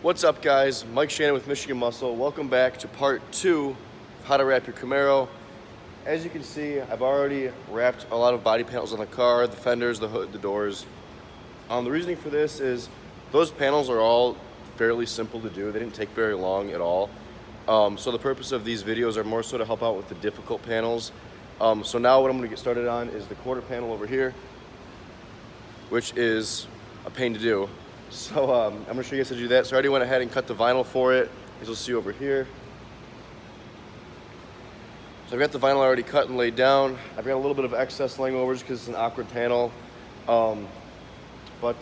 What's up, guys? Mike Shannon with Michigan Muscle. Welcome back to part 2 of how to wrap your Camaro. As you can see, I've already wrapped a lot of body panels on the car, the fenders, the hood, the doors. The reasoning for this is those panels are all fairly simple to do. They didn't take very long at all. So the purpose of these videos are more so to help out with the difficult panels. So now what I'm going to get started on is the quarter panel over here, which is a pain to do. So I'm going to show you guys how to do that. So I already went ahead and cut the vinyl for it, as you'll see over here. So I've got the vinyl already cut and laid down. I've got a little bit of excess laying over just because it's an awkward panel. But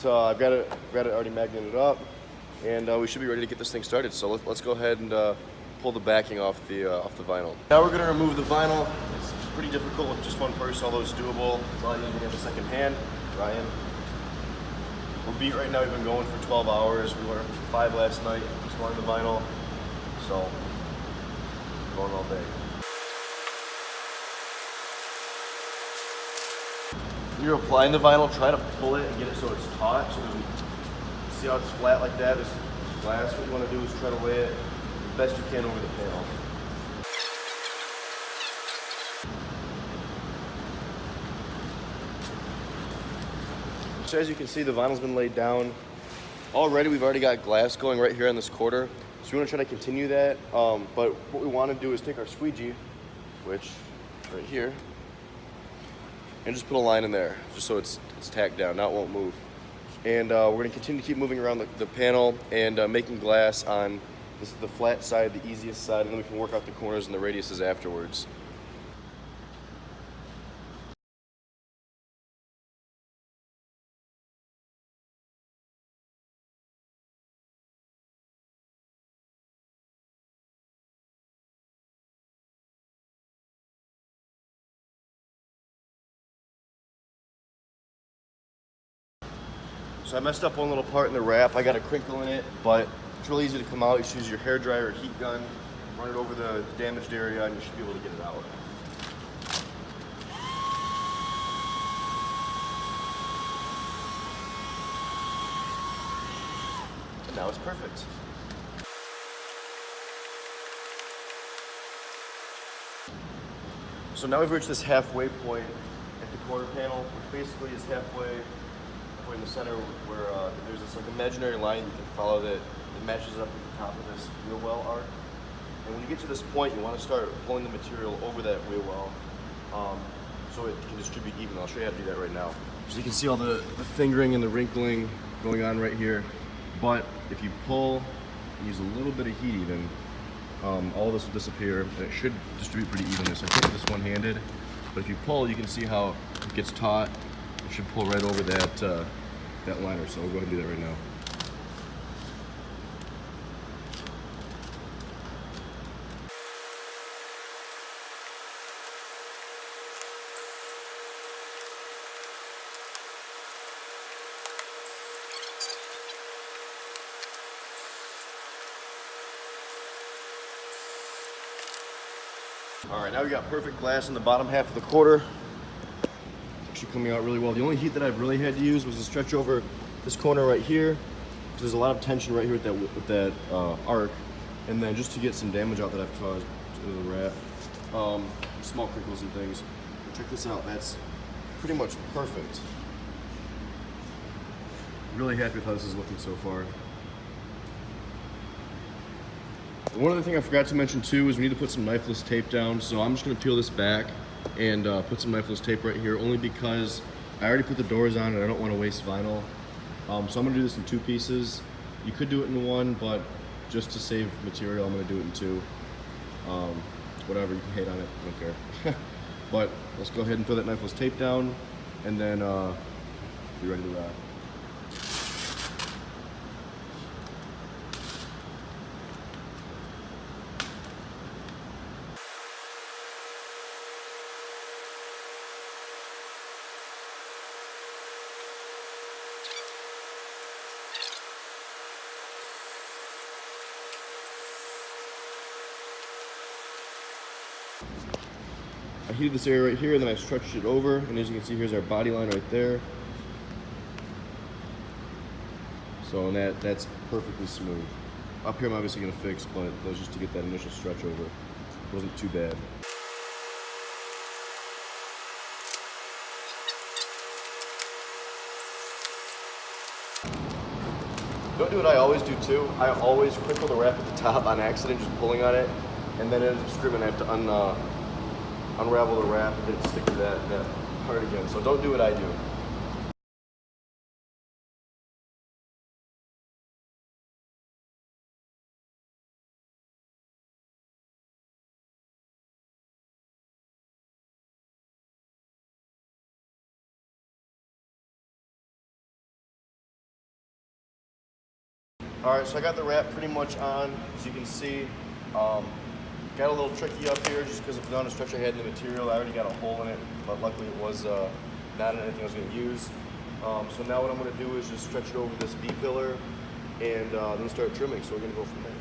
I've got it already magneted up, and we should be ready to get this thing started. So let's go ahead and pull the backing off the vinyl. Now we're going to remove the vinyl. It's pretty difficult with just one person, although it's doable. It's a lot easier when you have a second hand. Ryan. We're beat right now. We've been going for 12 hours. We were up to 5 last night, exploring the vinyl. So, going all day. When you're applying the vinyl, try to pull it and get it so it's taut. So see how it's flat like that? This glass. What you want to do is try to lay it as best you can over the panel. So as you can see, the vinyl's been laid down. Already, we've already got glass going right here on this quarter. So we want to try to continue that. But what we want to do is take our squeegee, which right here, and just put a line in there, just so it's tacked down. Now it won't move. And we're going to continue to keep moving around the panel and making glass on the flat side, the easiest side, and then we can work out the corners and the radiuses afterwards. So I messed up one little part in the wrap. I got a crinkle in it, but it's really easy to come out. You just use your hair dryer or heat gun, run it over the damaged area, and you should be able to get it out. And now it's perfect. So now we've reached this halfway point at the quarter panel, which basically is halfway in the center where there's this like imaginary line you can follow that matches up at the top of this wheel well arc. And when you get to this point, you want to start pulling the material over that wheel well so it can distribute evenly. I'll show you how to do that right now. So you can see all the fingering and the wrinkling going on right here. But if you pull and use a little bit of heat even, all this will disappear and it should distribute pretty evenly. So I take this one-handed, but if you pull, you can see how it gets taut. It should pull right over that liner, so we'll go ahead and do that right now. All right, now we got perfect glass in the bottom half of the quarter. Coming out really well. The only heat that I've really had to use was to stretch over this corner right here, because there's a lot of tension right here with that arc, and then just to get some damage out that I've caused to the wrap, small crinkles and things. Check this out. That's pretty much perfect. Really happy with how this is looking so far. One other thing I forgot to mention too is we need to put some knifeless tape down. So I'm just going to peel this back and put some knifeless tape right here, only because I already put the doors on and I don't want to waste vinyl. So I'm going to do this in 2 pieces. You could do it in 1, but just to save material, I'm going to do it in 2. Whatever, you can hate on it, I don't care. But let's go ahead and put that knifeless tape down, and then be ready to wrap. I heated this area right here, and then I stretched it over, and as you can see, here's our body line right there. So and that's perfectly smooth. Up here I'm obviously gonna fix, but that was just to get that initial stretch over. It wasn't too bad. Don't do what I always do too. I always crinkle the wrap at the top on accident, just pulling on it, and then it ends up screaming. I have to unravel the wrap and then stick to that part again. So don't do what I do. All right, so I got the wrap pretty much on, as you can see. Got a little tricky up here just because of the amount of stretch I had in the material. I already got a hole in it, but luckily it was not in anything I was going to use. So now what I'm going to do is just stretch it over this B-pillar and then start trimming. So we're going to go from there.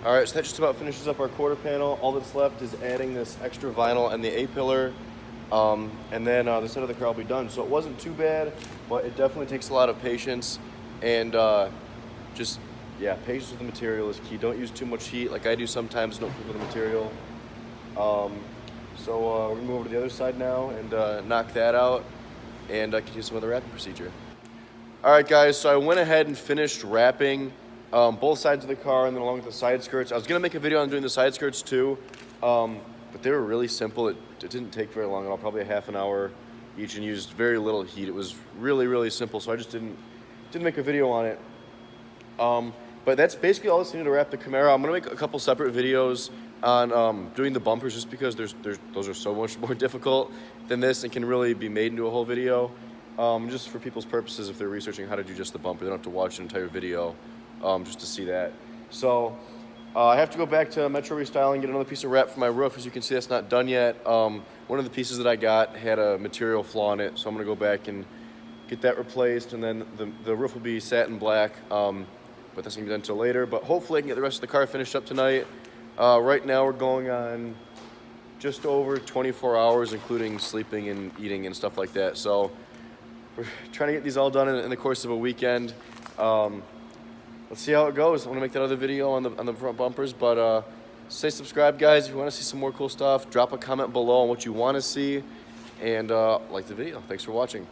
All right, so that just about finishes up our quarter panel. All that's left is adding this extra vinyl and the A-pillar, and then the side of the car will be done. So it wasn't too bad, but it definitely takes a lot of patience, and just, yeah, patience with the material is key. Don't use too much heat like I do sometimes, don't cook with the material. So we're gonna move over to the other side now and knock that out and continue some of the wrapping procedure. All right, guys, so I went ahead and finished wrapping both sides of the car and then along with the side skirts. I was gonna make a video on doing the side skirts too, but they were really simple. It didn't take very long at all, probably a half an hour each, and used very little heat. It was really, really simple, so I just didn't make a video on it. But that's basically all that's needed to wrap the Camaro. I'm gonna make a couple separate videos on doing the bumpers just because those are so much more difficult than this and can really be made into a whole video. Just for people's purposes, if they're researching how to do just the bumper, they don't have to watch an entire video just to see that. So I have to go back to Metro Restyling, get another piece of wrap for my roof. As you can see, that's not done yet. One of the pieces that I got had a material flaw in it, so I'm gonna go back and get that replaced, and then the roof will be satin black, but that's gonna be done until later. But hopefully I can get the rest of the car finished up tonight. Right now we're going on just over 24 hours, including sleeping and eating and stuff like that. So we're trying to get these all done in the course of a weekend. Let's see how it goes. I want to make that other video on the front bumpers, but stay subscribed, guys. If you want to see some more cool stuff, drop a comment below on what you want to see, and like the video. Thanks for watching.